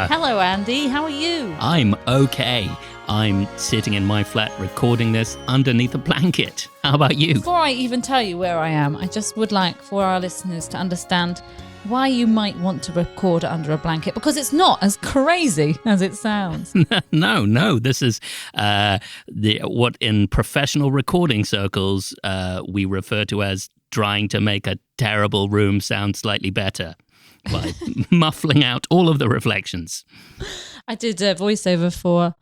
Pippa. Hello, Andy. How are you? I'm okay. I'm sitting in my flat recording this underneath a blanket. How about you? Before I even tell you where I am, I just would like for our listeners to understand why you might want to record under a blanket, because it's not as crazy as it sounds. No. This is what in professional recording circles we refer to as trying to make a terrible room sound slightly better by muffling out all of the reflections. I did a voiceover for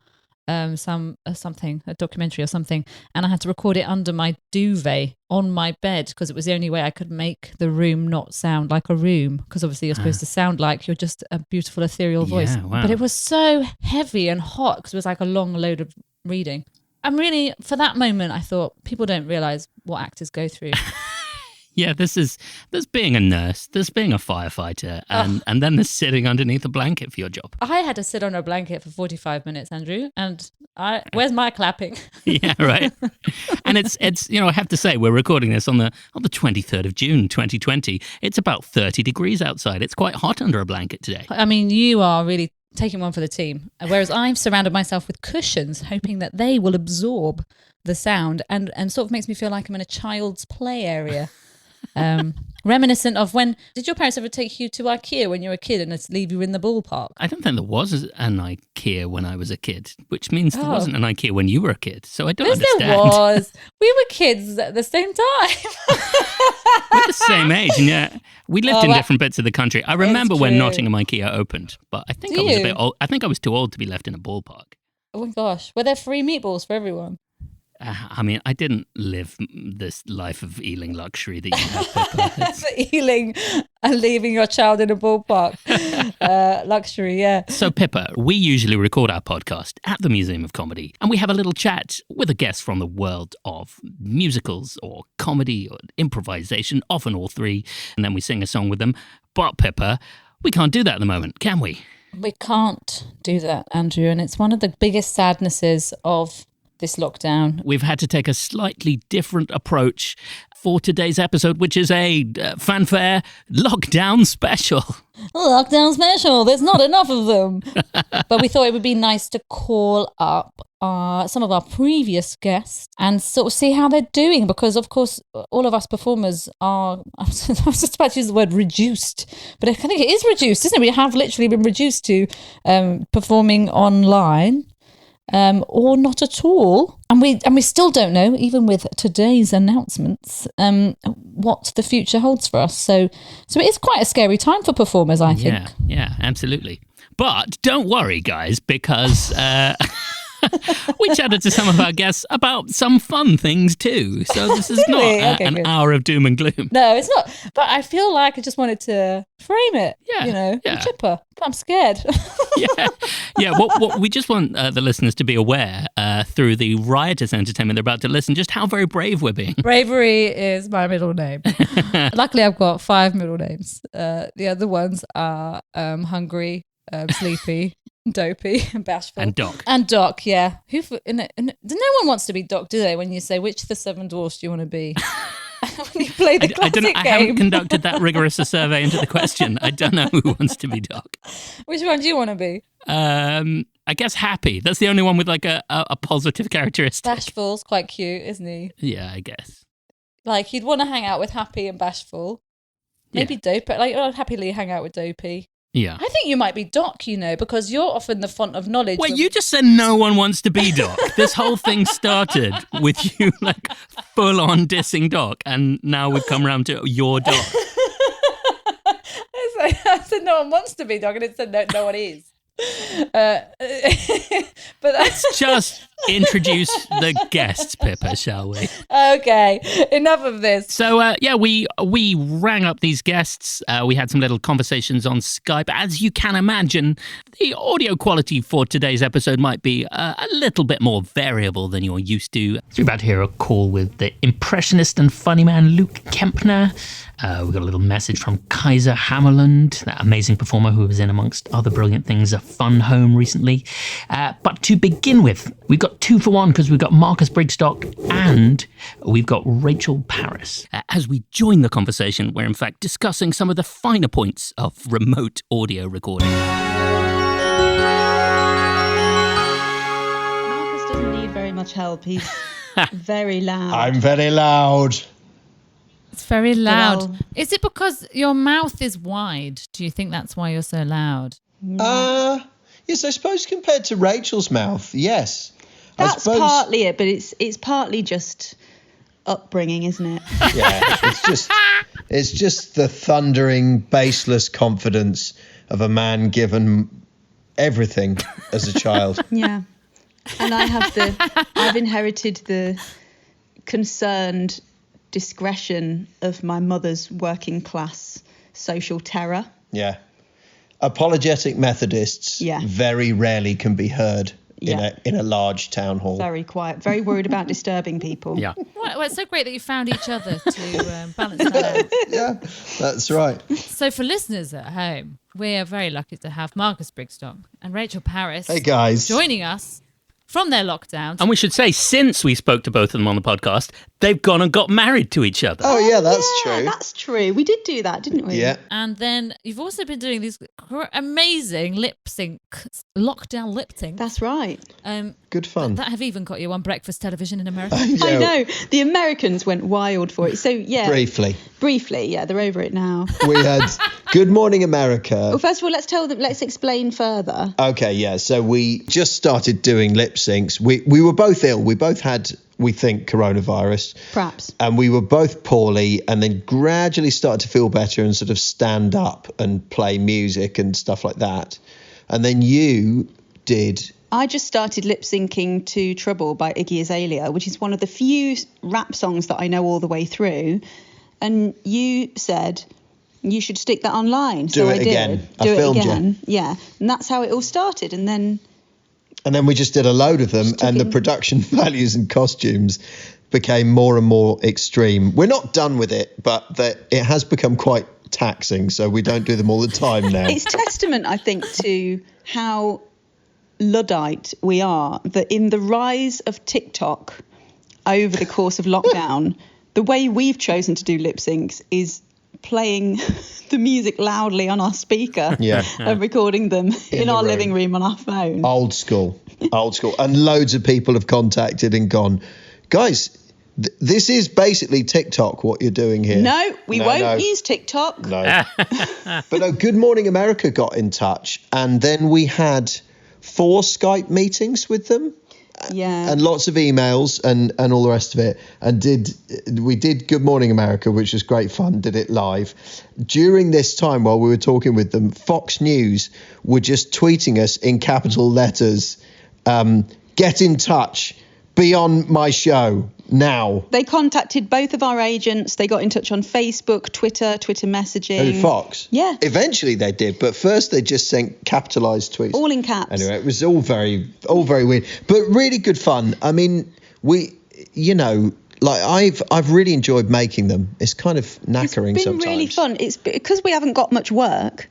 a documentary or something, and I had to record it under my duvet on my bed because it was the only way I could make the room not sound like a room, because obviously you're supposed to sound like you're just a beautiful ethereal voice. Yeah, wow. But it was so heavy and hot because it was like a long load of reading. I'm really, for that moment, I thought people don't realise what actors go through. Yeah, there's being a nurse, there's being a firefighter, and then there's sitting underneath a blanket for your job. I had to sit on a blanket for 45 minutes, Andrew, and where's my clapping? Yeah, right. And it's I have to say, we're recording this on the 23rd of June, 2020. It's about 30 degrees outside. It's quite hot under a blanket today. I mean, you are really taking one for the team, whereas I've surrounded myself with cushions, hoping that they will absorb the sound, and sort of makes me feel like I'm in a child's play area. Reminiscent of when did your parents ever take you to IKEA when you were a kid and just leave you in the ballpark? I don't think there was an IKEA when I was a kid, which means there wasn't an IKEA when you were a kid. So I don't understand. There was. We were kids at the same time. We're the same age, and yeah, we lived in different bits of the country. I remember when Nottingham IKEA opened, but I think I was a bit old. I think I was too old to be left in a ballpark. Oh my gosh, were there free meatballs for everyone? I mean, I didn't live this life of Ealing luxury that you have, Pippa. Ealing and leaving your child in a ballpark. Luxury, yeah. So, Pippa, we usually record our podcast at the Museum of Comedy, and we have a little chat with a guest from the world of musicals or comedy or improvisation, often all three, and then we sing a song with them. But, Pippa, we can't do that at the moment, can we? We can't do that, Andrew, and it's one of the biggest sadnesses of this lockdown. We've had to take a slightly different approach for today's episode, which is a fanfare lockdown special. Lockdown special. There's not enough of them. But we thought it would be nice to call up some of our previous guests and sort of see how they're doing, because of course all of us performers are, I was just about to use the word reduced, but I think it is reduced, isn't it? We have literally been reduced to performing online. Or not at all. And we still don't know, even with today's announcements, what the future holds for us. So it is quite a scary time for performers, I think. Yeah, absolutely. But don't worry, guys, because we chatted to some of our guests about some fun things too. So this is not an hour of doom and gloom. No, it's not. But I feel like I just wanted to frame it. Chipper. I'm scared. Yeah. What we just want the listeners to be aware through the riotous entertainment they're about to listen, just how very brave we're being. Bravery is my middle name. Luckily, I've got 5 middle names. The other ones are Hungry, Sleepy, Dopey, Bashful. And Doc, yeah. No one wants to be Doc, do they, when you say, which of the 7 dwarfs do you want to be? When you play the classic game. I haven't conducted that rigorous a survey into the question. I don't know who wants to be Doc. Which one do you want to be? I guess Happy. That's the only one with like a positive characteristic. Bashful's quite cute, isn't he? Yeah, I guess. Like, you'd want to hang out with Happy and Bashful. Maybe Dopey. Like, I'd happily hang out with Dopey. Yeah. I think you might be Doc, because you're often the font of knowledge. Wait, you just said no one wants to be Doc. This whole thing started with you like full on dissing Doc, and now we've come around to your Doc. I said no one wants to be Doc, and it said no one is. But let's just introduce the guests, Pippa, shall we? Okay, enough of this. So we rang up these guests. We had some little conversations on Skype. As you can imagine, the audio quality for today's episode might be a little bit more variable than you're used to. So you're about to hear a call with the impressionist and funny man Sooz Kempner. We got a little message from Kaiser Hammarlund, that amazing performer who was in, amongst other brilliant things, A Fun Home recently. But to begin with, we've got 2 for 1 because we've got Marcus Brigstocke and we've got Rachel Parris. As we join the conversation, we're in fact discussing some of the finer points of remote audio recording. Marcus doesn't need very much help. He's very loud. I'm very loud. It's very loud. Well- Is it because your mouth is wide? Do you think that's why you're so loud? Yes, I suppose compared to Rachel's mouth, yes. That's partly it, but it's partly just upbringing, isn't it? Yeah, it's just the thundering, baseless confidence of a man given everything as a child. Yeah. And I've inherited the concerned discretion of my mother's working class social terror. Yeah. Apologetic Methodists very rarely can be heard in a large town hall. Very quiet, very worried about disturbing people. Yeah. Well, it's so great that you found each other to balance that out. Yeah, that's right. So for listeners at home, we are very lucky to have Marcus Brigstocke and Rachel Parris Hey, guys. joining us from their lockdown. And we should say, since we spoke to both of them on the podcast, they've gone and got married to each other. Oh, yeah, that's true. That's true. We did do that, didn't we? Yeah. And then you've also been doing these amazing lip sync, lockdown lip sync. That's right. Good fun. That have even got you on breakfast television in America. Yeah, I know. The Americans went wild for it. So, yeah. Briefly. Yeah, they're over it now. We had Good Morning America. Well, first of all, let's explain further. Okay, yeah. So we just started doing lip syncs. We were both ill. We both had, we think, coronavirus. Perhaps. And we were both poorly and then gradually started to feel better and sort of stand up and play music and stuff like that. And then you did... I just started lip syncing to Trouble by Iggy Azalea, which is one of the few rap songs that I know all the way through. And you said you should stick that online. Do it again. I filmed you. Yeah. And that's how it all started. And then we just did a load of them, and the production values and costumes became more and more extreme. We're not done with it, but it has become quite taxing, so we don't do them all the time now. It's testament, I think, to how Luddite we are, that in the rise of TikTok over the course of lockdown, the way we've chosen to do lip syncs is playing the music loudly on our speaker and recording them in our living room on our phone. Old school. And loads of people have contacted and gone, guys, this is basically TikTok, what you're doing here. No, we won't use TikTok. No. But no, Good Morning America got in touch, and then we had 4 Skype meetings with them. Yeah. And lots of emails and all the rest of it. And we did Good Morning America, which was great fun, did it live. During this time, while we were talking with them, Fox News were just tweeting us in capital letters, get in touch, be on my show now. They contacted both of our agents. They got in touch on Facebook, Twitter messaging. Oh, Fox? Yeah. Eventually they did, but first they just sent capitalised tweets. All in caps. Anyway, it was all very weird, but really good fun. I mean, I've really enjoyed making them. It's kind of knackering sometimes. It's been really fun. It's because we haven't got much work.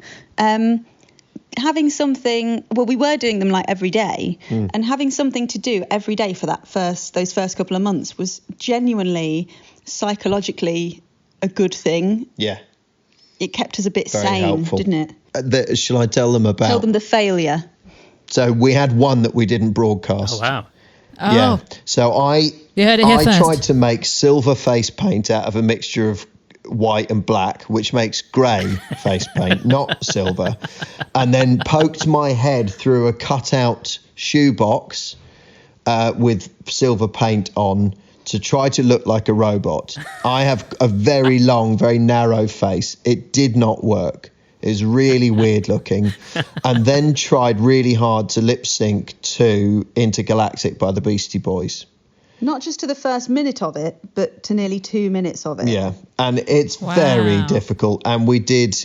Having something, we were doing them like every day, and having something to do every day for those first couple of months was genuinely psychologically a good thing. Yeah. It kept us a bit Very sane, helpful. didn't it? Shall I tell them about? Tell them the failure. So we had one that we didn't broadcast. Oh, wow. Oh. Yeah. So You heard it here first. tried to make silver face paint out of a mixture of white and black, which makes grey face paint, not silver, and then poked my head through a cutout shoebox with silver paint on to try to look like a robot. I have a very long, very narrow face. It did not work. It was really weird looking. And then tried really hard to lip sync to Intergalactic by the Beastie Boys. Not just to the first minute of it, but to nearly 2 minutes of it. Yeah, and it's very difficult. And we did,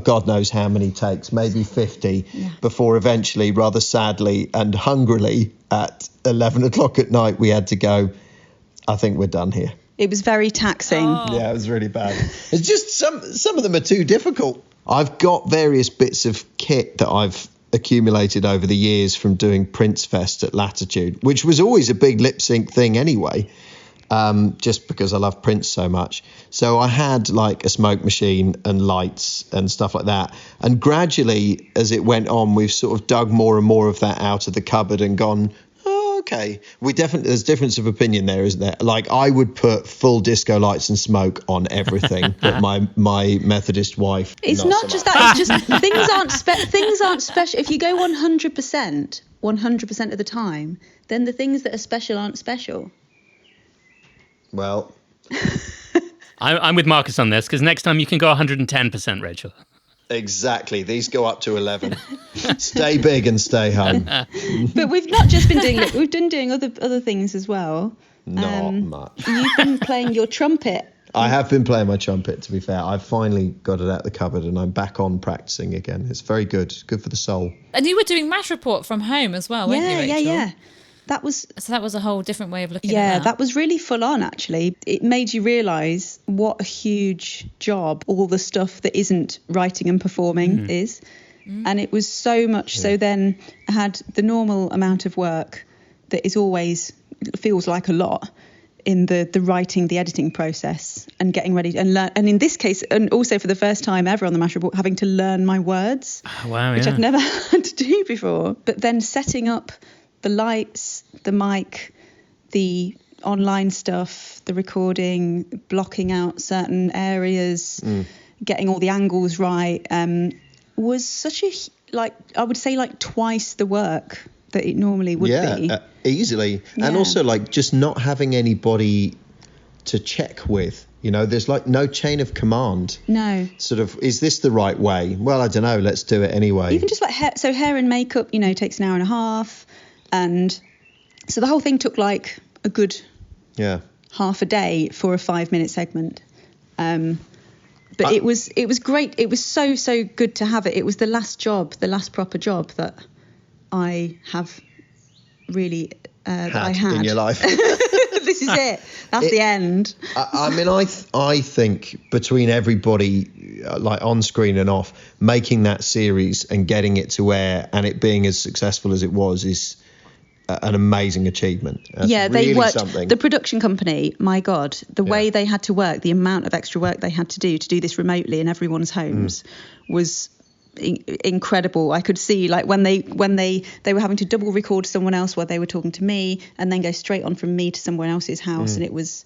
God knows how many takes, maybe 50, before eventually, rather sadly and hungrily, at 11 o'clock at night, we had to go, I think we're done here. It was very taxing. Yeah, it was really bad. It's just some of them are too difficult. I've got various bits of kit that I've accumulated over the years from doing Prince Fest at Latitude, which was always a big lip sync thing anyway. just because I love Prince so much. So I had like a smoke machine and lights and stuff like that. And gradually, as it went on, we've sort of dug more and more of that out of the cupboard and gone, oh, okay. There's difference of opinion there, isn't there? Like I would put full disco lights and smoke on everything, but my Methodist wife. It's not just that. It's just things aren't special. If you go 100% of the time, then the things that are special aren't special. Well, I'm with Marcus on this because next time you can go 110%, Rachel. Exactly. These go up to 11. Stay big and stay home. But we've not just been doing it. We've been doing other things as well. Not much. You've been playing your trumpet. I have been playing my trumpet, to be fair. I've finally got it out the cupboard and I'm back on practicing again. It's very good. It's good for the soul. And you were doing Match Report from home as well, weren't you, Rachel? Yeah. That was a whole different way of looking at Yeah, that. that was really full on, actually. It made you realise what a huge job all the stuff that isn't writing and performing is. And it was so much. So then I had the normal amount of work that is always feels like a lot in the writing, the editing process and getting ready and learn. And in this case, and also for the first time ever on the Match Report, having to learn my words, which I'd never had to do before. But then setting up the lights, the mic, the online stuff, the recording, blocking out certain areas, getting all the angles right, was such I would say twice the work that it normally would be. Easily. And also just not having anybody to check with. You know, there's no chain of command. No. Sort of, is this the right way? Well, I don't know. Let's do it anyway. Even just hair and makeup, takes an hour and a half. And so the whole thing took a good half a day for a 5-minute segment. But it was great. It was so good to have it. It was the last proper job that I have really I had in your life. This is it. That's the end. I think between everybody, on screen and off, making that series and getting it to air and it being as successful as it was is an amazing achievement. That's they worked. Something. The production company, my God, the way they had to work, the amount of extra work they had to do this remotely in everyone's homes was incredible. I could see when they were having to double record someone else while they were talking to me and then go straight on from me to someone else's house, and it was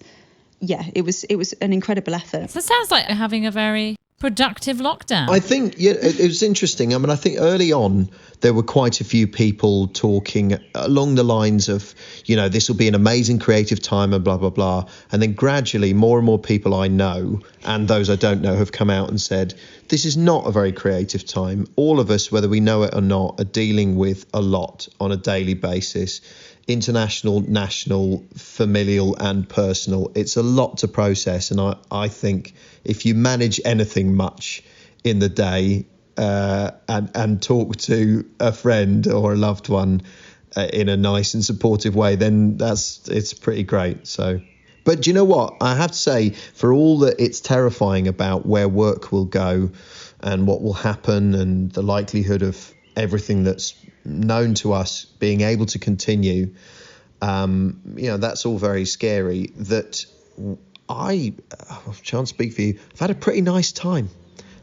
an incredible effort. So it sounds like having a very productive lockdown. I think it was interesting. I think early on there were quite a few people talking along the lines of, this will be an amazing creative time and blah, blah, blah. And then gradually more and more people I know and those I don't know have come out and said, this is not a very creative time. All of us, whether we know it or not, are dealing with a lot on a daily basis. International, national, familial and personal. It's a lot to process. And I think if you manage anything much in the day and talk to a friend or a loved one in a nice and supportive way, then it's pretty great. So, but do you know what? I have to say, for all that it's terrifying about where work will go and what will happen and the likelihood of everything that's known to us being able to continue, that's all very scary. That I can't speak for you. I've had a pretty nice time.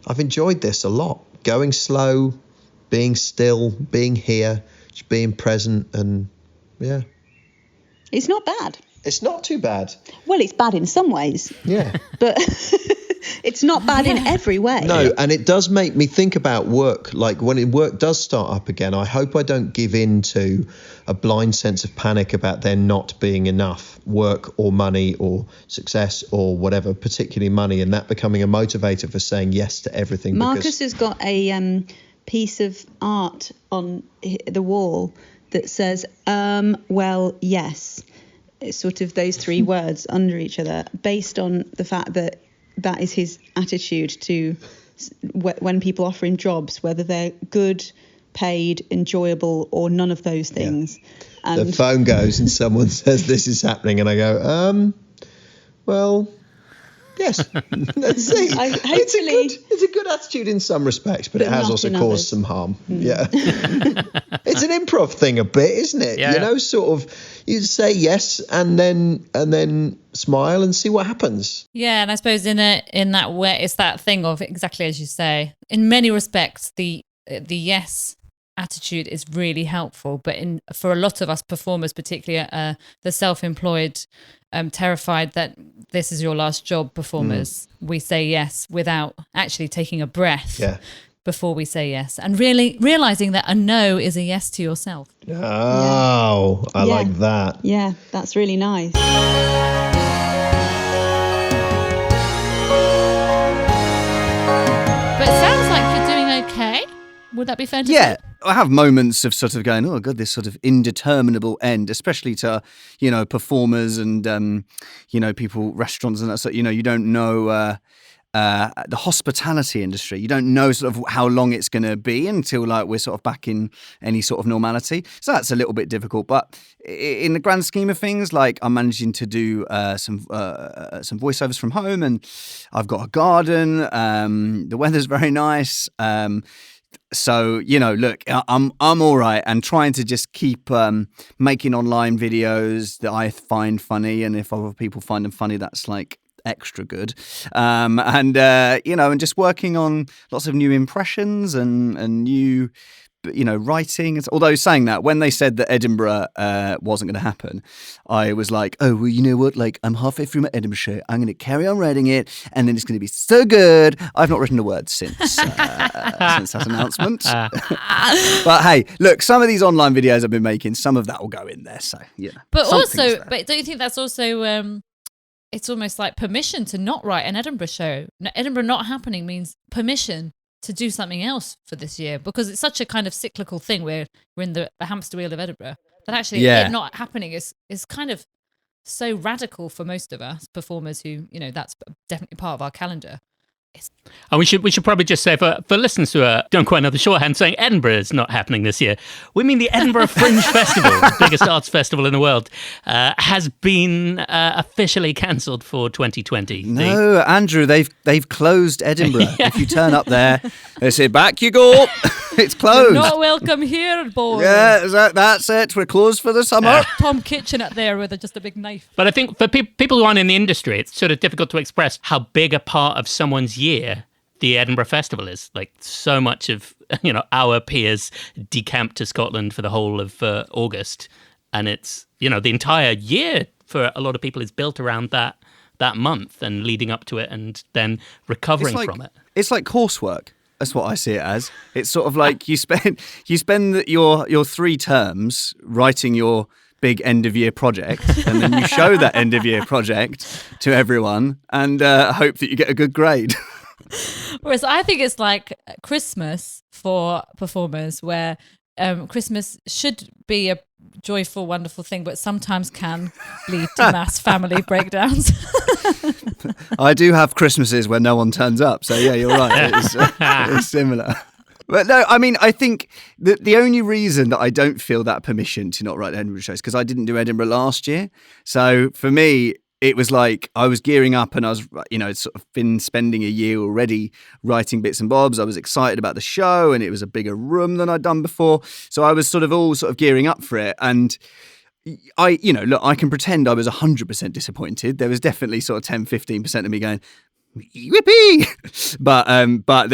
I've enjoyed this a lot. Going slow, being still, being here, just being present, and it's not bad. It's not too bad. Well, it's bad in some ways. Yeah. But it's not bad in every way. No, and it does make me think about work. Like when work does start up again, I hope I don't give in to a blind sense of panic about there not being enough work or money or success or whatever, particularly money, and that becoming a motivator for saying yes to everything. Marcus has got a piece of art on the wall that says, well, yes. It's sort of those three words under each other, based on the fact that is his attitude to when people offer him jobs, whether they're good, paid, enjoyable, or none of those things. Yeah. And the phone goes and someone says this is happening, and I go, well, Yes. Let's see. It's a good attitude in some respects, but it has also caused some harm. Yeah. It's an improv thing a bit, isn't it? Yeah. You know, sort of you say yes and then smile and see what happens. Yeah, and I suppose in that way, it's that thing of exactly as you say. In many respects, the yes attitude is really helpful, but for a lot of us performers, particularly the self-employed, terrified that this is your last job performers, we say yes without actually taking a breath before we say yes, and really realizing that a no is a yes to yourself. Oh, I like that. Yeah, that's really nice. But it sounds like you're doing okay. Would that be fair to say? Yeah, I have moments of sort of going, oh god, this sort of indeterminable end, especially to, performers and, people, restaurants and that sort. You don't know the hospitality industry. You don't know sort of how long it's going to be until like we're sort of back in any sort of normality. So that's a little bit difficult. But in the grand scheme of things, like I'm managing to do some voiceovers from home, and I've got a garden. The weather's very nice. So, look, I'm all right, and trying to just keep making online videos that I find funny, and if other people find them funny, that's like extra good. And just working on lots of new impressions and new, writing. Although saying that, when they said that Edinburgh wasn't going to happen, I was like, oh, well, you know what? Like, I'm halfway through my Edinburgh show. I'm going to carry on writing it, and then it's going to be so good. I've not written a word since that announcement. But hey, look, some of these online videos I've been making, some of that will go in there. So, But also, but don't you think that's also... it's almost like permission to not write an Edinburgh show. Edinburgh not happening means permission to do something else for this year, because it's such a kind of cyclical thing where we're in the hamster wheel of Edinburgh. But actually, it not happening is kind of so radical for most of us performers who, that's definitely part of our calendar. And we should probably just say for listeners who don't quite know the shorthand, saying Edinburgh is not happening this year, we mean the Edinburgh Fringe Festival, the biggest arts festival in the world, has been officially cancelled for 2020. No, Andrew, they've closed Edinburgh. If you turn up there, they say, back you go. It's closed. You're not welcome here, boy. Yeah, that's it. We're closed for the summer. Tom Kitchen up there with just a big knife. But I think for people who aren't in the industry, it's sort of difficult to express how big a part of someone's year the Edinburgh Festival is. Like, so much of our peers decamp to Scotland for the whole of August, and it's the entire year for a lot of people is built around that month and leading up to it, and then recovering from it. It's like coursework. That's what I see it as. It's sort of like you spend your 3 terms writing your big end of year project, and then you show that end of year project to everyone and hope that you get a good grade. Whereas I think it's like Christmas for performers, where Christmas should be a joyful, wonderful thing, but sometimes can lead to mass family breakdowns. I do have Christmases where no one turns up, so yeah, you're right. It's similar. But no, I mean, I think that the only reason that I don't feel that permission to not write Edinburgh shows is because I didn't do Edinburgh last year. So for me, it was like I was gearing up, and I was, sort of been spending a year already writing bits and bobs. I was excited about the show, and it was a bigger room than I'd done before. So I was sort of gearing up for it. And I can pretend I was 100% disappointed. There was definitely sort of 10, 15% of me going, yippee! But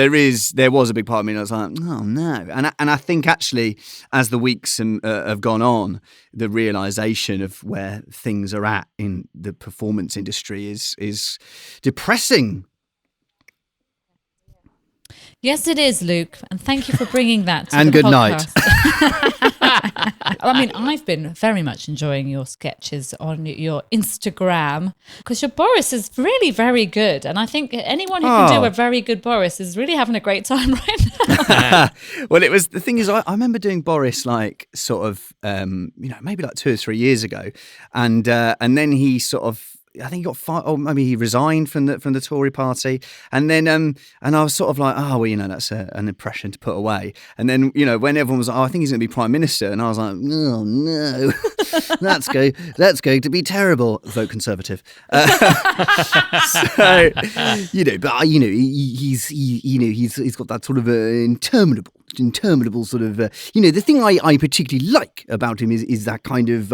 there was a big part of me, and I was like, oh no. And I think actually, as the weeks have gone on, the realization of where things are at in the performance industry is depressing. Yes, it is, Luke, and thank you for bringing that to and the good podcast. Night. I mean, I've been very much enjoying your sketches on your Instagram, because your Boris is really very good, and I think anyone who can do a very good Boris is really having a great time right now. Well, the thing is, I remember doing Boris like sort of maybe like 2 or 3 years ago, and then he sort of I think he got fired, or maybe he resigned from the Tory party. And then, and I was sort of like, oh, well, you know, that's an impression to put away. And then, you know, when everyone was like, oh, I think he's going to be Prime Minister. And I was like, oh, no, that's going to be terrible. Vote Conservative. So, you know, but, you know, he's got that sort of interminable sort of, you know, the thing I particularly like about him is that kind of,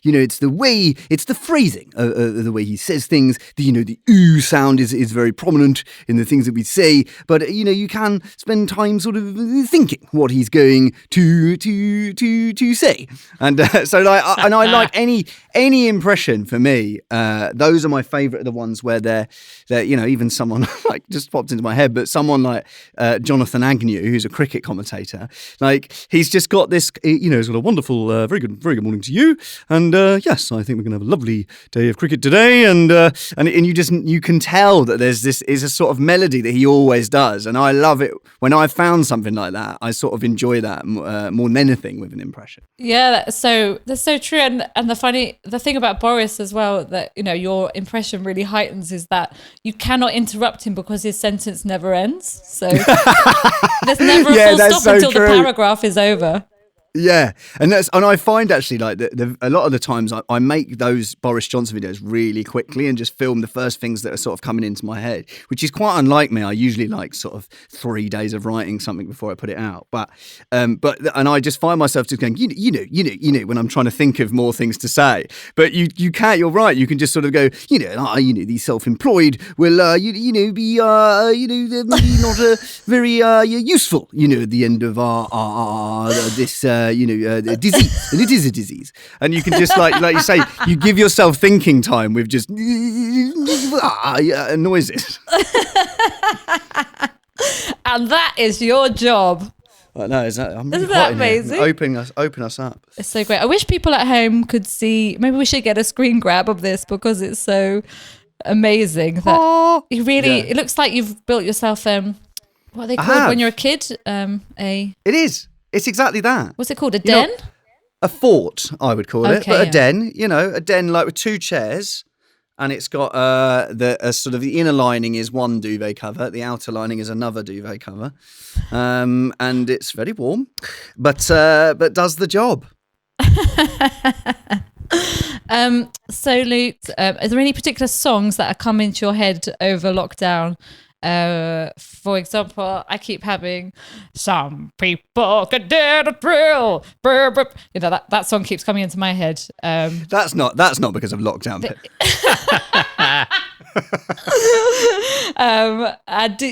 you know, it's the phrasing of the way he says things. You know, the ooh sound is very prominent in the things that we say, but, you know, you can spend time sort of thinking what he's going to say. And so like, I like any impression for me. Those are my favourite, the ones where they're, you know, even someone like just popped into my head, but someone like Jonathan Agnew, who's a cricket commentator, like he's just got this, you know, he's got a wonderful, very good morning to you, and yes, I think we're going to have a lovely day of cricket today, and you can tell that there's this is a sort of melody that he always does, and I love it when I found something like that. I sort of enjoy that more than anything with an impression. Yeah, that's so true. And the thing about Boris as well, that, you know, your impression really heightens, is that you cannot interrupt him because his sentence never ends. So there's never a full stop until the paragraph is over. Yeah, and I find actually like a lot of the times I make those Boris Johnson videos really quickly and just film the first things that are sort of coming into my head, which is quite unlike me. I usually like sort of 3 days of writing something before I put it out. But I just find myself just going, you know, when I'm trying to think of more things to say. But you can't. You're right. You can just sort of go, you know, these self-employed will be maybe not very useful, you know, at the end of our this. Disease, and it is a disease, and you can just like you say, you give yourself thinking time with just noises, and that is your job. I know, isn't that amazing? Open us up. It's so great. I wish people at home could see. Maybe we should get a screen grab of this, because it's so amazing that you really. Yeah. It looks like you've built yourself. What are they called when you're a kid? It is. It's exactly that. What's it called? A den? A fort, I would call it. But a den, you know, a den like with 2 chairs, and it's got sort of the inner lining is one duvet cover, the outer lining is another duvet cover, and it's very warm, but does the job. So Luke, are there any particular songs that are coming to your head over lockdown? For example, I keep having "Some People Could Dare to Drill." You know, that song keeps coming into my head. That's not because of lockdown.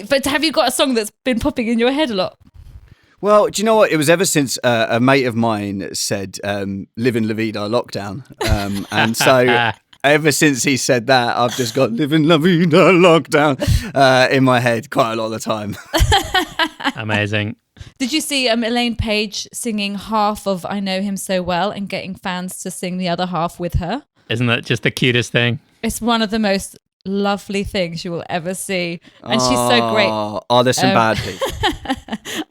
But have you got a song that's been popping in your head a lot? Well, do you know what? It was ever since a mate of mine said "Livin' La Vida Lockdown," and so. Ever since he said that, I've just got "Livin' La Vida Lockdown" in my head quite a lot of the time. Amazing. Did you see Elaine Page singing half of "I Know Him So Well" and getting fans to sing the other half with her? Isn't that just the cutest thing? It's one of the most lovely things you will ever see, and she's so great. Oh, there's some bad people.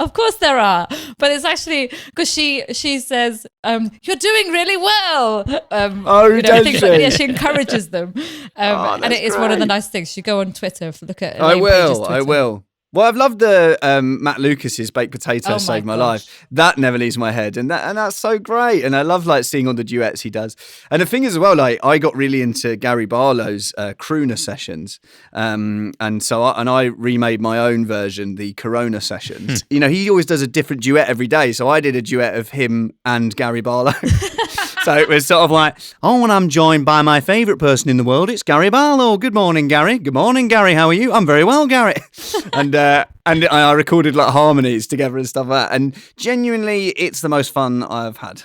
Of course there are, but it's actually because she says, "You're doing really well." Does she? Yeah, she encourages them, and it is one of the nice things. You go on Twitter, look at. I will. Well, I've loved the Matt Lucas's baked potato "Saved My Life." That never leaves my head, and that's so great. And I love like seeing all the duets he does. And the thing is as well, like I got really into Gary Barlow's crooner sessions, and I remade my own version, the Corona sessions. You know, he always does a different duet every day, so I did a duet of him and Gary Barlow. So it was sort of like, and I'm joined by my favourite person in the world. It's Gary Barlow. Good morning, Gary. Good morning, Gary. How are you? I'm very well, Gary. And I recorded like harmonies together and stuff like that. And genuinely, it's the most fun I've had.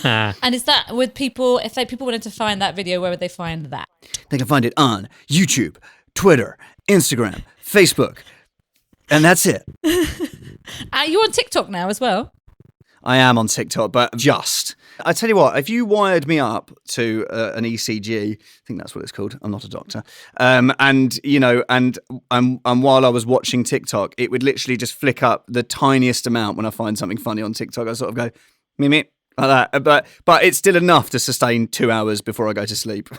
And is that with people, if people wanted to find that video, where would they find that? They can find it on YouTube, Twitter, Instagram, Facebook. And that's it. Are you on TikTok now as well? I am on TikTok, but just. I tell you what, if you wired me up to an ECG, I think that's what it's called. I'm not a doctor. And you know, and while I was watching TikTok, it would literally just flick up the tiniest amount when I find something funny on TikTok. I sort of go, me, Like that. But it's still enough to sustain 2 hours before I go to sleep.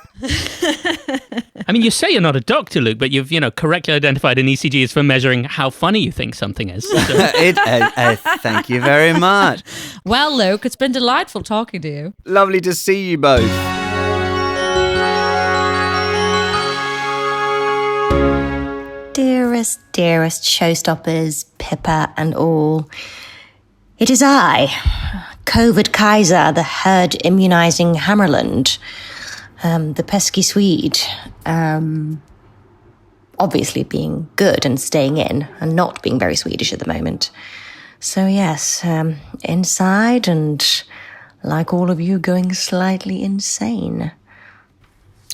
I mean, you say you're not a doctor, Luke, but you've, correctly identified an ECG is for measuring how funny you think something is. So. Thank you very much. Well, Luke, it's been delightful talking to you. Lovely to see you both. Dearest, dearest Showstoppers, Pippa and all. It is I, COVID Kaiser, the herd immunising Hammarlund, the pesky Swede, obviously being good and staying in and not being very Swedish at the moment. So yes, inside and like all of you going slightly insane.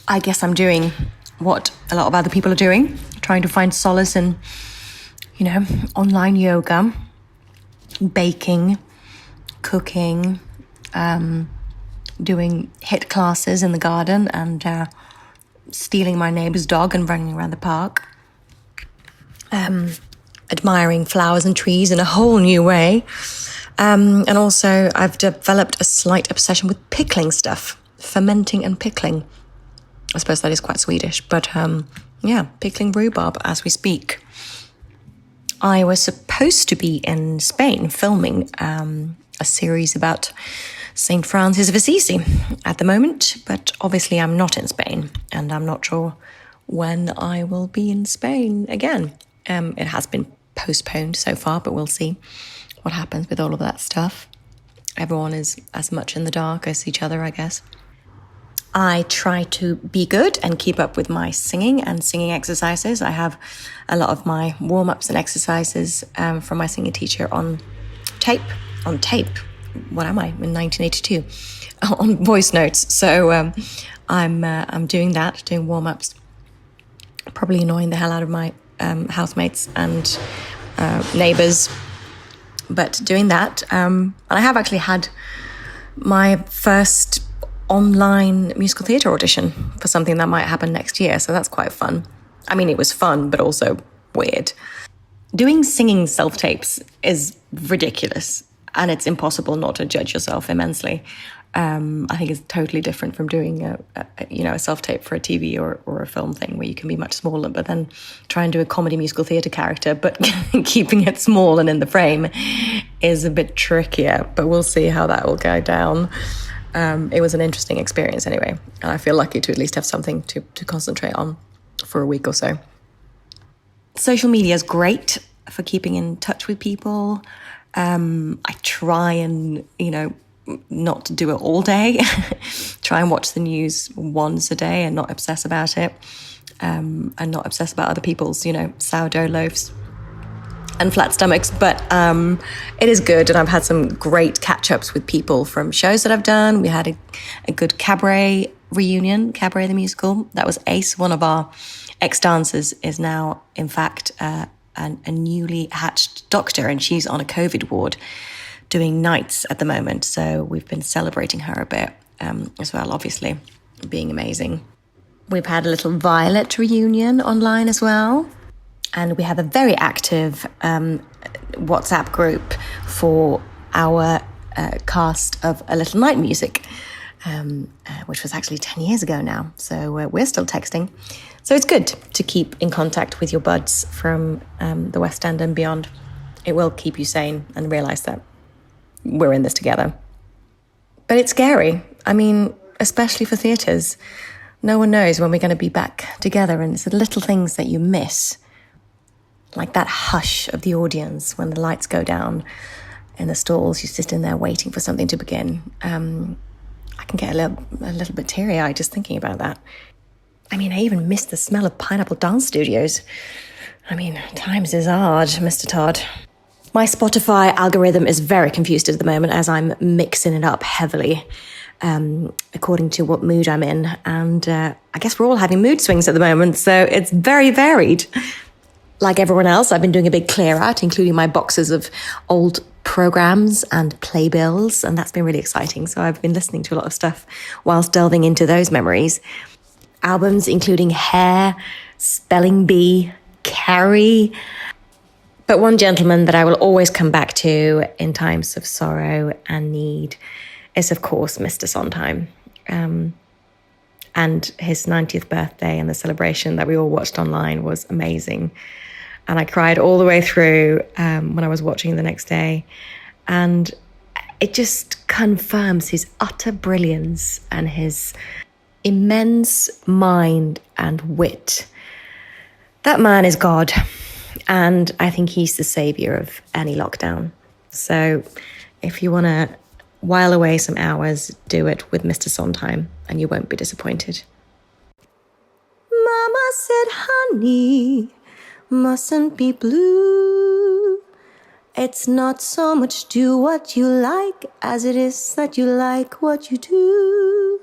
I guess I'm doing what a lot of other people are doing, trying to find solace in, online yoga, baking, cooking, doing HIIT classes in the garden and stealing my neighbour's dog and running around the park. Admiring flowers and trees in a whole new way. And also I've developed a slight obsession with pickling stuff, fermenting and pickling. I suppose that is quite Swedish, but pickling rhubarb as we speak. I was supposed to be in Spain filming a series about St. Francis of Assisi at the moment, but obviously I'm not in Spain and I'm not sure when I will be in Spain again. It has been postponed so far, but we'll see what happens with all of that stuff. Everyone is as much in the dark as each other, I guess. I try to be good and keep up with my singing and singing exercises. I have a lot of my warm-ups and exercises from my singing teacher on tape. What am I, in 1982? On voice notes. So I'm doing that, doing warm-ups. Probably annoying the hell out of my housemates and neighbours. But doing that. And I have actually had my first online musical theatre audition for something that might happen next year. So that's quite fun. I mean, it was fun, but also weird. Doing singing self-tapes is ridiculous. And it's impossible not to judge yourself immensely. I think it's totally different from doing a self-tape for a TV or a film thing where you can be much smaller, but then try and do a comedy musical theatre character, but keeping it small and in the frame is a bit trickier. But we'll see how that will go down. It was an interesting experience anyway, and I feel lucky to at least have something to concentrate on for a week or so. Social media is great for keeping in touch with people. I try and, not do it all day. Try and watch the news once a day and not obsess about it. And not obsess about other people's, sourdough loaves and flat stomachs. But it is good. And I've had some great catch-ups with people from shows that I've done. We had a good cabaret reunion, Cabaret the Musical. That was Ace, one of our ex-dancers, is now, in fact, a newly hatched doctor, and she's on a COVID ward doing nights at the moment. So we've been celebrating her a bit as well, obviously, being amazing. We've had a little Violet reunion online as well. And we have a very active WhatsApp group for our cast of A Little Night Music, which was actually 10 years ago now. So we're still texting. So it's good to keep in contact with your buds from the West End and beyond. It will keep you sane and realise that we're in this together. But it's scary. I mean, especially for theatres. No one knows when we're going to be back together, and it's the little things that you miss. Like that hush of the audience when the lights go down in the stalls, you sit in there waiting for something to begin. I can get a little bit teary-eyed just thinking about that. I mean, I even miss the smell of Pineapple Dance Studios. I mean, times is hard, Mr. Todd. My Spotify algorithm is very confused at the moment as I'm mixing it up heavily, according to what mood I'm in. And I guess we're all having mood swings at the moment, so it's very varied. Like everyone else, I've been doing a big clear out, including my boxes of old programs and playbills, and that's been really exciting. So I've been listening to a lot of stuff whilst delving into those memories. Albums including Hair, Spelling Bee, Carrie. But one gentleman that I will always come back to in times of sorrow and need is, of course, Mr. Sondheim. And his 90th birthday and the celebration that we all watched online was amazing. And I cried all the way through when I was watching the next day. And it just confirms his utter brilliance and his immense mind and wit. That man is God. And I think he's the savior of any lockdown. So if you want to while away some hours, do it with Mr. Sondheim, and you won't be disappointed. Mama said, honey, mustn't be blue. It's not so much do what you like as it is that you like what you do.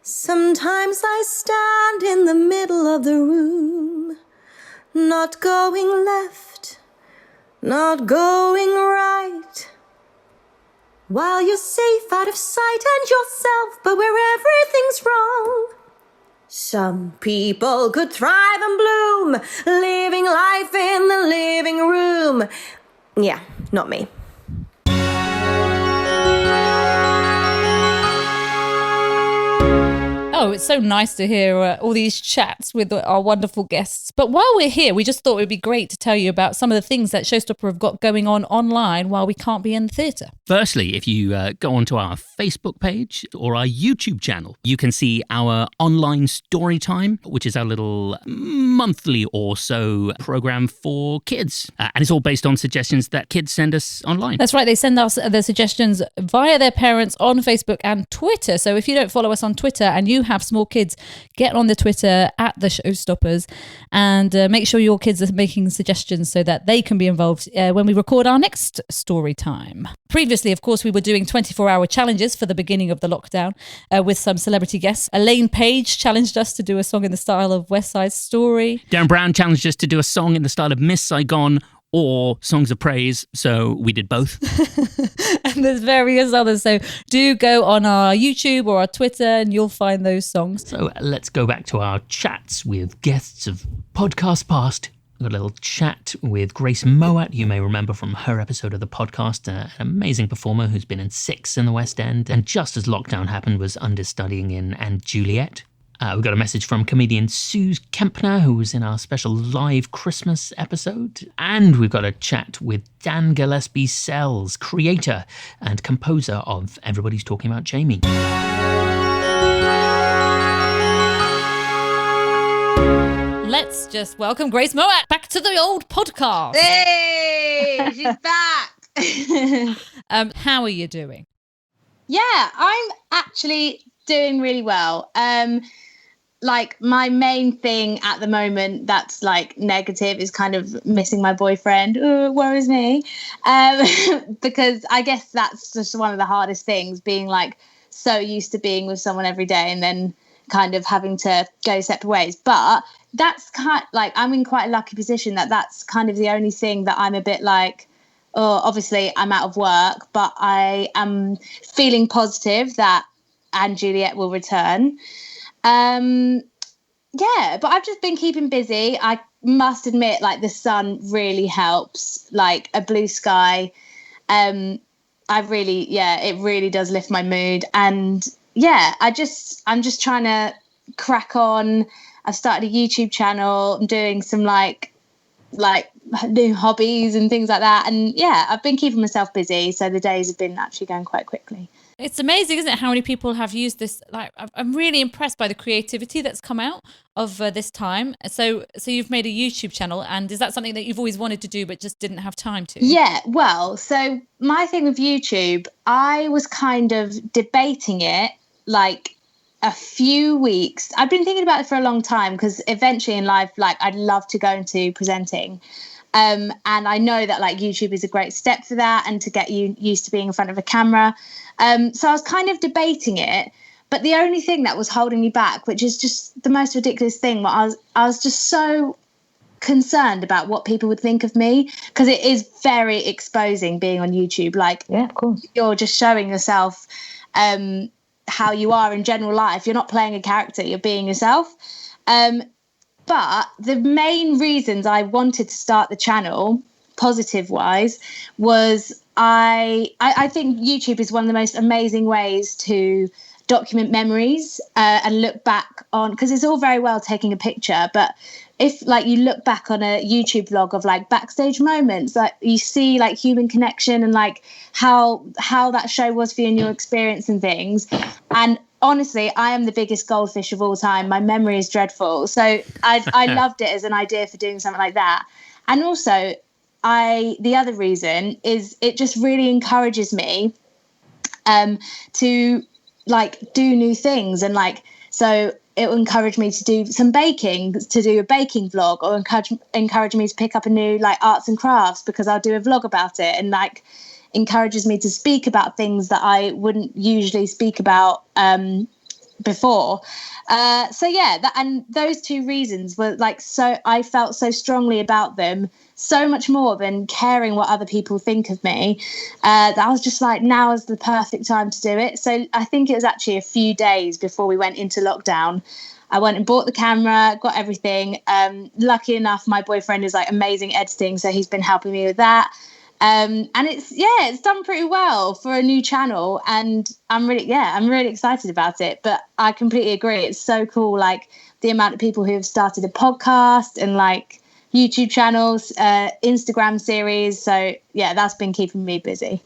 Sometimes I stand in the middle of the room, not going left, not going right, while you're safe out of sight and yourself, but where everything's wrong. Some people could thrive and bloom, living life in the living room. Yeah, not me. Oh, it's so nice to hear all these chats with our wonderful guests. But while we're here, we just thought it would be great to tell you about some of the things that Showstopper have got going on online while we can't be in the theatre. Firstly, if you go onto our Facebook page or our YouTube channel, you can see our online story time, which is our little monthly or so program for kids. And it's all based on suggestions that kids send us online. That's right. They send us their suggestions via their parents on Facebook and Twitter. So if you don't follow us on Twitter and you have small kids, get on the Twitter at the Showstoppers and make sure your kids are making suggestions so that they can be involved when we record our next story time. Previously, of course, we were doing 24-hour challenges for the beginning of the lockdown with some celebrity guests. Elaine Page challenged us to do a song in the style of West Side Story. Darren Brown challenged us to do a song in the style of Miss Saigon or Songs of Praise, so we did both. And there's various others, so do go on our YouTube or our Twitter and you'll find those songs. So let's go back to our chats with guests of podcasts past. We've got a little chat with Grace Mouat, you may remember from her episode of the podcast, an amazing performer who's been in 6 in the West End, and just as lockdown happened was understudying in And Juliet. We got a message from comedian Sooz Kempner, who was in our special live Christmas episode. And we've got a chat with Dan Gillespie Sells, creator and composer of Everybody's Talking About Jamie. Let's just welcome Grace Mouat back to the old podcast. Hey, she's back. How are you doing? Yeah, I'm actually doing really well. Like my main thing at the moment that's like negative is kind of missing my boyfriend. Oh, worries me. Because I guess that's just one of the hardest things, being like so used to being with someone every day and then kind of having to go separate ways. But that's kind of like, I'm in quite a lucky position that that's kind of the only thing that I'm a bit like, oh, obviously I'm out of work, but I am feeling positive that And Juliet will return. Yeah, but I've just been keeping busy. I must admit, like the sun really helps, like a blue sky. It really does lift my mood. And yeah, I'm just trying to crack on. I've started a YouTube channel. I'm doing some like new hobbies and things like that. And yeah, I've been keeping myself busy. So the days have been actually going quite quickly. It's amazing, isn't it, how many people have used this? Like, I'm really impressed by the creativity that's come out of this time. So you've made a YouTube channel, and is that something that you've always wanted to do but just didn't have time to? Yeah, well, so my thing with YouTube, I was kind of debating it like a few weeks. I've been thinking about it for a long time because eventually in life, like I'd love to go into presenting. And I know that like YouTube is a great step for that and to get you used to being in front of a camera. So I was kind of debating it, but the only thing that was holding me back, which is just the most ridiculous thing, I was just so concerned about what people would think of me, because it is very exposing being on YouTube. Like, Yeah, of course. you're just showing yourself how you are in general life. You're not playing a character, you're being yourself. But the main reasons I wanted to start the channel, positive wise, was I think YouTube is one of the most amazing ways to document memories and look back on, because it's all very well taking a picture, but if like you look back on a YouTube vlog of like backstage moments, like you see like human connection and like how that show was for you and your experience and things. And honestly, I am the biggest goldfish of all time. My memory is dreadful. So I loved it as an idea for doing something like that. And also the other reason is it just really encourages me to like do new things, and like, so it will encourage me to do some baking, to do a baking vlog, or encourage me to pick up a new like arts and crafts because I'll do a vlog about it, and like encourages me to speak about things that I wouldn't usually speak about before. So yeah, and those two reasons were like, so I felt so strongly about them, so much more than caring what other people think of me, that I was just like, now is the perfect time to do it. So I think it was actually a few days before we went into lockdown. I went and bought the camera, got everything. Lucky enough, my boyfriend is like amazing editing, so he's been helping me with that. And it's done pretty well for a new channel, and I'm really excited about it. But I completely agree, it's so cool, like the amount of people who have started a podcast and like YouTube channels, Instagram series. So yeah, that's been keeping me busy.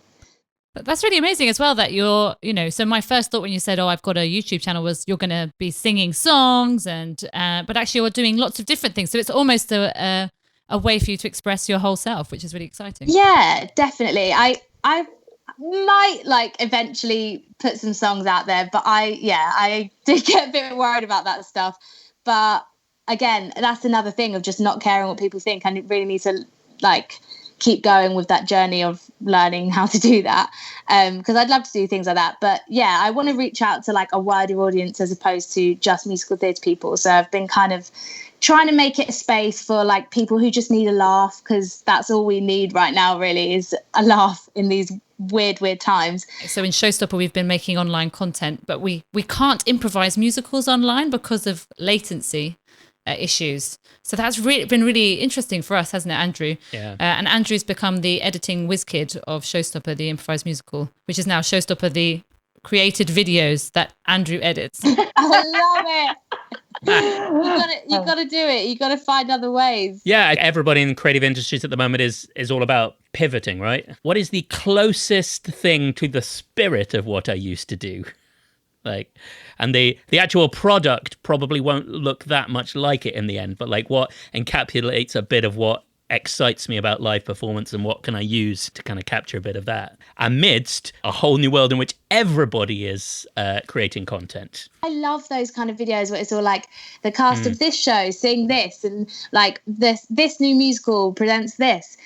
That's really amazing as well that you're, so my first thought when you said, I've got a YouTube channel, was you're going to be singing songs but actually you're doing lots of different things. So it's almost a way for you to express your whole self, which is really exciting. Yeah, definitely. I might like eventually put some songs out there, but I did get a bit worried about that stuff. But again, that's another thing of just not caring what people think. And it really needs to like keep going with that journey of learning how to do that. Because I'd love to do things like that. But yeah, I want to reach out to like a wider audience as opposed to just musical theatre people. So I've been kind of trying to make it a space for like people who just need a laugh, because that's all we need right now really, is a laugh in these weird times. So in Showstopper we've been making online content, but we can't improvise musicals online because of latency issues. So that's been really interesting for us, hasn't it, Andrew? Yeah. And Andrew's become the editing whiz kid of Showstopper, the improvised musical, which is now Showstopper, the created videos that Andrew edits. I love it. You got to do it. You got to find other ways. Yeah, everybody in creative industries at the moment is all about pivoting, right? What is the closest thing to the spirit of what I used to do? Like, and the actual product probably won't look that much like it in the end, but like what encapsulates a bit of what excites me about live performance, and what can I use to kind of capture a bit of that amidst a whole new world in which everybody is creating content. I love those kind of videos where it's all like the cast of this show sing this, and like this new musical presents this,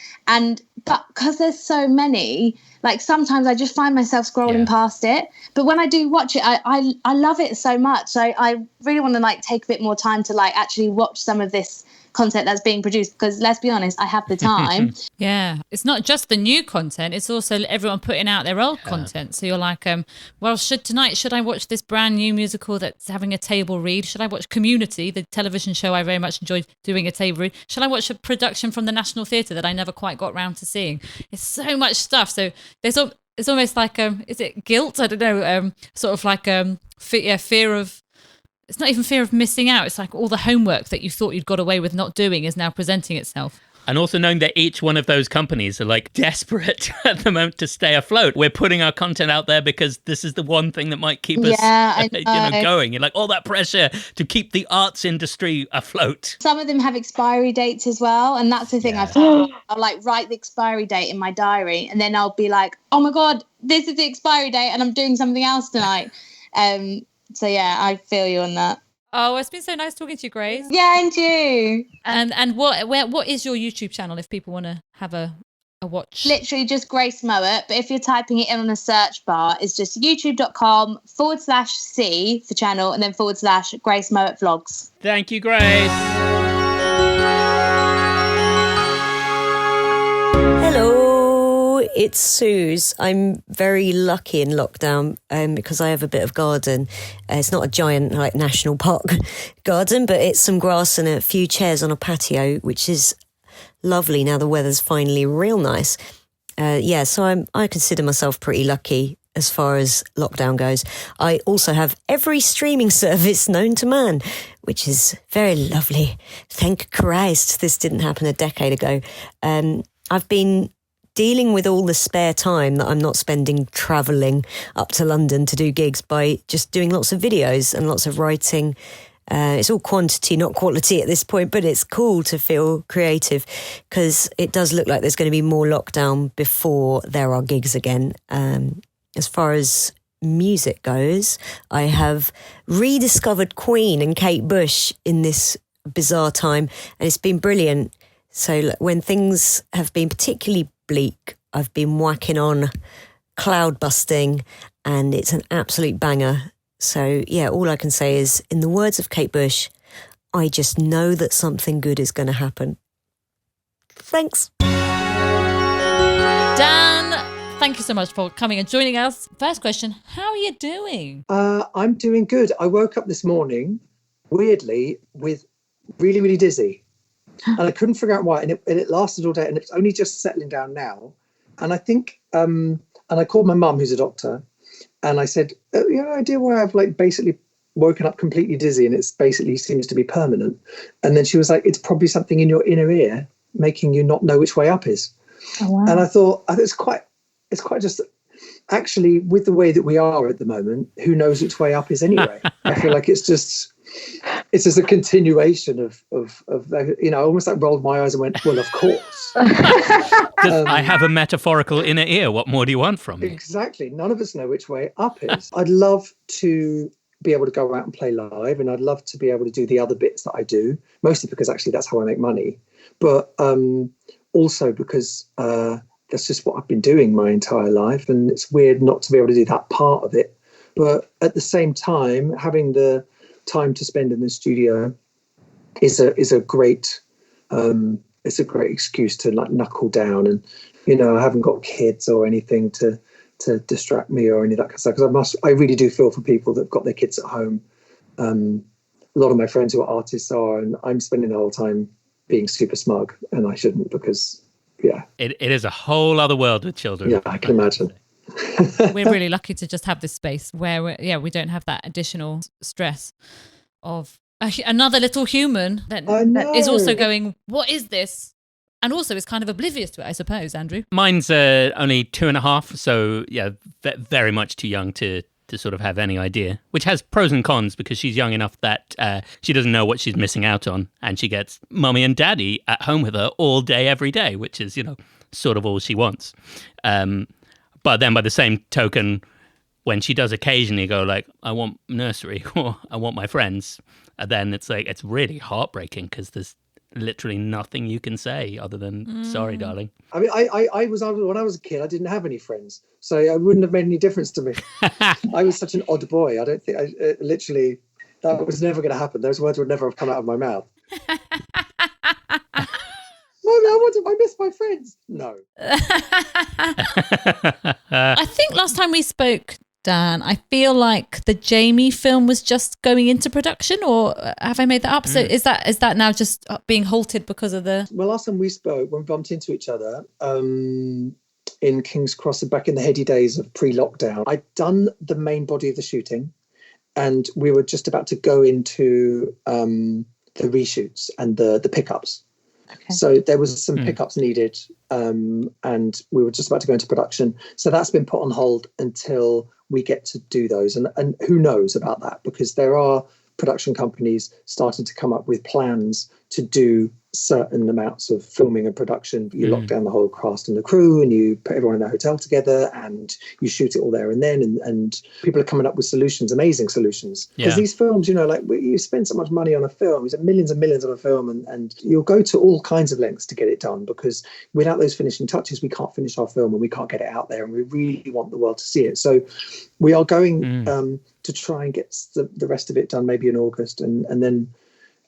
but because there's so many, like sometimes I just find myself scrolling past it. But when I do watch it, I love it so much. So I really want to like take a bit more time to like actually watch some of this content that's being produced, because let's be honest, I have the time. Yeah, it's not just the new content, it's also everyone putting out their old content. So you're like, well, should I watch this brand new musical that's having a table read? Should I watch Community, the television show I very much enjoyed doing a table read? Should I watch a production from the National Theatre that I never quite got round to seeing? It's so much stuff. So it's almost like is it guilt? I don't know, sort of like fear of. It's not even fear of missing out. It's like all the homework that you thought you'd got away with not doing is now presenting itself. And also knowing that each one of those companies are like desperate at the moment to stay afloat. We're putting our content out there because this is the one thing that might keep us going. You're like all that pressure to keep the arts industry afloat. Some of them have expiry dates as well. And that's the thing I found. I'll like write the expiry date in my diary, and then I'll be like, oh my God, this is the expiry date and I'm doing something else tonight. So yeah, I feel you on that. Oh, it's been so nice talking to you, Grace. Yeah, and you. And what is your YouTube channel if people want to have a watch? Literally just Grace Mouat, but if you're typing it in on a search bar, it's just youtube.com/C for channel and then /Grace Mouat vlogs. Thank you, Grace. Hello, it's Sooz. I'm very lucky in lockdown because I have a bit of garden. It's not a giant like national park garden, but it's some grass and a few chairs on a patio, which is lovely now the weather's finally real nice. So I consider myself pretty lucky as far as lockdown goes. I also have every streaming service known to man, which is very lovely. Thank Christ this didn't happen a decade ago. I've been dealing with all the spare time that I'm not spending travelling up to London to do gigs by just doing lots of videos and lots of writing. It's all quantity, not quality at this point, but it's cool to feel creative because it does look like there's going to be more lockdown before there are gigs again. As far as music goes, I have rediscovered Queen and Kate Bush in this bizarre time, and it's been brilliant. So when things have been particularly bleak, I've been whacking on Cloud Busting, and it's an absolute banger. So yeah, all I can say is, in the words of Kate Bush, I just know that something good is going to happen. Thanks. Dan, thank you so much for coming and joining us. First question, how are you doing? I'm doing good. I woke up this morning, weirdly, with really, really dizzy. And I couldn't figure out why. And it lasted all day. And it's only just settling down now. And I think, and I called my mum, who's a doctor, and I said, you have no idea why I've basically woken up completely dizzy and it's basically seems to be permanent. And then she was like, it's probably something in your inner ear making you not know which way up is. Oh, wow. And I thought, it's quite just actually with the way that we are at the moment, who knows which way up is anyway? I feel like it's just a continuation of almost like rolled my eyes and went, well, of course. I have a metaphorical inner ear. What more do you want from me? Exactly. None of us know which way up is. I'd love to be able to go out and play live, and I'd love to be able to do the other bits that I do, mostly because actually that's how I make money. But also because that's just what I've been doing my entire life, and it's weird not to be able to do that part of it. But at the same time, having the time to spend in the studio is a great excuse to knuckle down. And I haven't got kids or anything to distract me or any of that kind of stuff, because I really do feel for people that've got their kids at home. A lot of my friends who are artists are, and I'm spending the whole time being super smug, and I shouldn't, because it is a whole other world with children. Yeah, I can imagine. We're really lucky to just have this space where we don't have that additional stress of another little human that is also going, what is this? And also is kind of oblivious to it, I suppose, Andrew. Mine's only 2.5, so very much too young to sort of have any idea, which has pros and cons, because she's young enough that she doesn't know what she's missing out on, and she gets mummy and daddy at home with her all day, every day, which is, sort of all she wants. But then by the same token, when she does occasionally go like, I want nursery or I want my friends, then it's like, it's really heartbreaking, because there's literally nothing you can say other than sorry, darling. I mean, I was when I was a kid, I didn't have any friends, so it wouldn't have made any difference to me. I was such an odd boy. I don't think literally that was never going to happen. Those words would never have come out of my mouth. I miss my friends. No. I think last time we spoke, Dan, I feel like the Jamie film was just going into production, or have I made that up? So is that now just being halted because of the... Well, last time we spoke, when we bumped into each other in King's Cross, back in the heady days of pre-lockdown, I'd done the main body of the shooting, and we were just about to go into the reshoots and the pickups. Okay. So there was some pickups needed, and we were just about to go into production. So that's been put on hold until we get to do those. And who knows about that, because there are production companies starting to come up with plans to do certain amounts of filming and production. You lock down the whole cast and the crew, and you put everyone in a hotel together, and you shoot it all there and then. And people are coming up with solutions, amazing solutions. Because these films, you spend so much money on a film, you spend millions and millions on a film, and you'll go to all kinds of lengths to get it done, because without those finishing touches, we can't finish our film and we can't get it out there, and we really want the world to see it. So we are going to try and get the rest of it done maybe in August, and then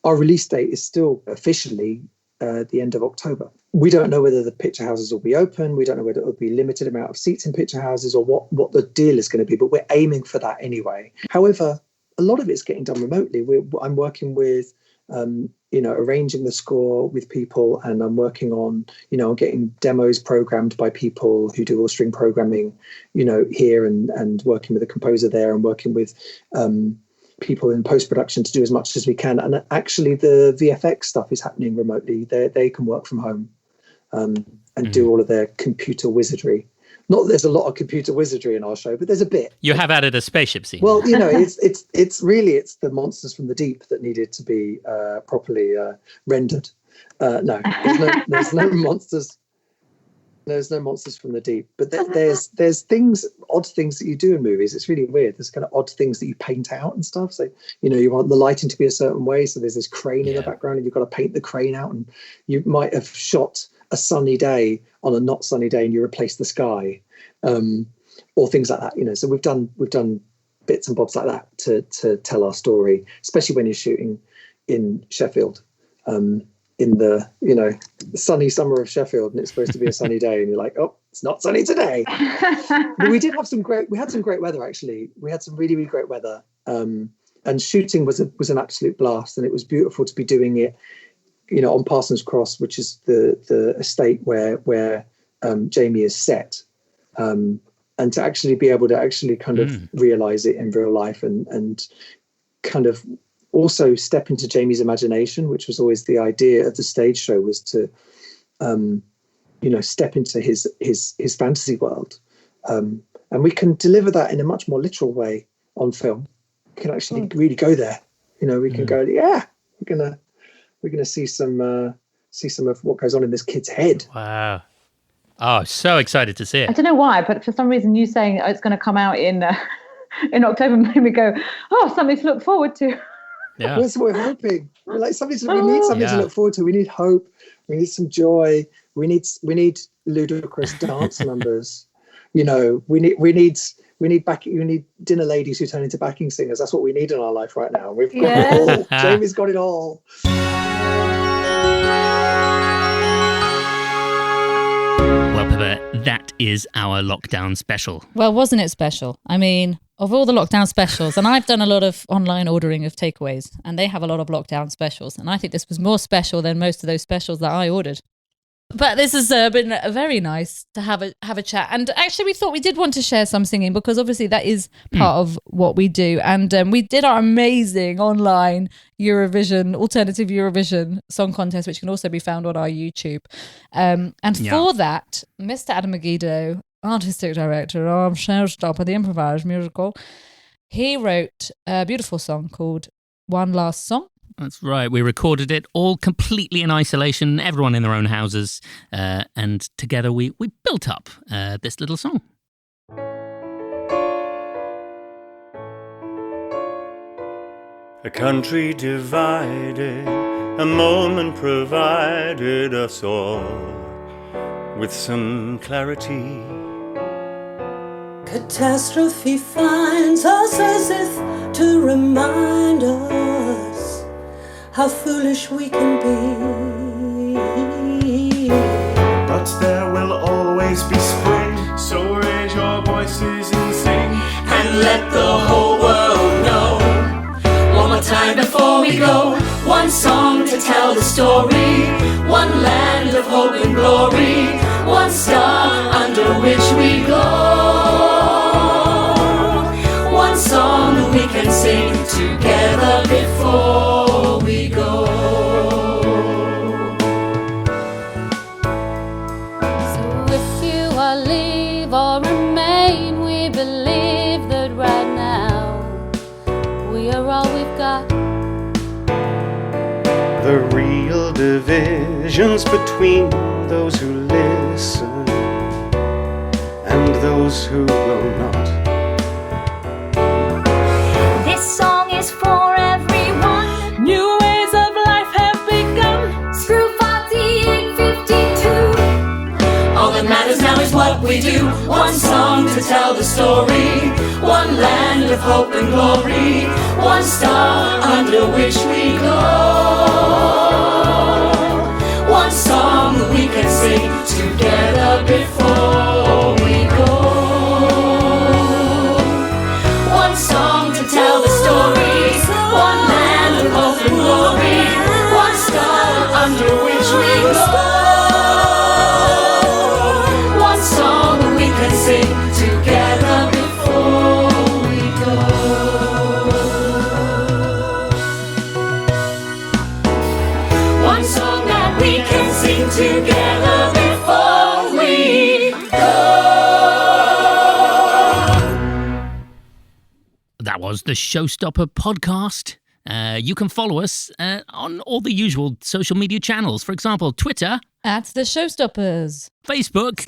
our release date is still officially the end of October. We don't know whether the picture houses will be open. We don't know whether it will be limited amount of seats in picture houses, or what the deal is going to be, but we're aiming for that anyway. However, a lot of it's getting done remotely. I'm working with arranging the score with people, and I'm working on, getting demos programmed by people who do all string programming, here, and working with a composer there, and working with people in post-production to do as much as we can. And actually the VFX stuff is happening remotely. They can work from home and do all of their computer wizardry. Not that there's a lot of computer wizardry in our show, but there's a bit. You have added a spaceship scene. Well, it's really the monsters from the deep that needed to be properly rendered. No, there's no monsters. There's no monsters from the deep, but there's odd things that you do in movies. It's really weird. There's kind of odd things that you paint out and stuff. So, you want the lighting to be a certain way. So there's this crane in the background, and you've got to paint the crane out. And you might have shot a sunny day on a not sunny day, and you replace the sky, or things like that. So we've done bits and bobs like that to tell our story, especially when you're shooting in Sheffield. In the sunny summer of Sheffield, and it's supposed to be a sunny day, and you're like, oh, it's not sunny today. But we had some great weather, actually. We had some really, really great weather, and shooting was an absolute blast, and it was beautiful to be doing it on Parsons Cross, which is the estate where Jamie is set, and to actually be able to actually kind of realize it in real life, and kind of also step into Jamie's imagination, which was always the idea of the stage show, was to, step into his fantasy world. And we can deliver that in a much more literal way on film. We can actually really go there. We can go, we're gonna see some of what goes on in this kid's head. Wow. Oh, so excited to see it. I don't know why, but for some reason you saying it's going to come out in October made me go, oh, something to look forward to. Yeah. That's what we're hoping. We're like we need something to look forward to. We need hope. We need some joy. We need ludicrous dance numbers. We need dinner ladies who turn into backing singers. That's what we need in our life right now. We've got it all. Jamie's got it all. Well, Pippa, that is our lockdown special. Well, wasn't it special? I mean, of all the lockdown specials, and I've done a lot of online ordering of takeaways, and they have a lot of lockdown specials, and I think this was more special than most of those specials that I ordered. But this has been very nice to have a chat, and actually we thought we did want to share some singing, because obviously that is part of what we do, and we did our amazing online alternative Eurovision song contest, which can also be found on our YouTube, and for that, Mr. Adam Megiddo, artistic director of Showstoppers, the improvised musical, he wrote a beautiful song called One Last Song. That's right. We recorded it all completely in isolation, everyone in their own houses, and together we built up this little song. A country divided, a moment provided us all with some clarity. Catastrophe finds us as if to remind us how foolish we can be. But there will always be spring, so raise your voices and sing, and let the whole world know. One more time before we go, one song to tell the story, one land of hope and glory, one star under which we go. One song that we can sing together before we go. So if you are leave or remain, we believe that right now we are all we've got. The real divisions between those who listen and those who will not. This song is for everyone. New ways of life have begun. Screw 4852. All that matters now is what we do. One song to tell the story, one land of hope and glory, one star under which we go. One song that we can sing together before we go. One song to tell the story, one land of hope and glory, one star we can sing together before we go. That was the Showstopper podcast. You can follow us on all the usual social media channels. For example, Twitter At the Showstoppers. Facebook /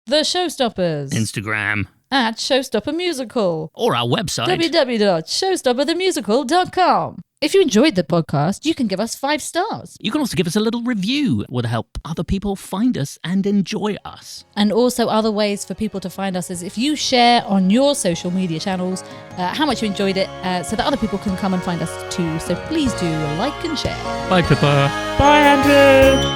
The Showstoppers. Instagram At Showstopper Musical. or our website. www.showstopperthemusical.com. If you enjoyed the podcast, you can give us 5 stars. You can also give us a little review. It would help other people find us and enjoy us. And also other ways for people to find us is if you share on your social media channels how much you enjoyed it so that other people can come and find us too. So please do like and share. Bye, Pippa. Bye, Andrew.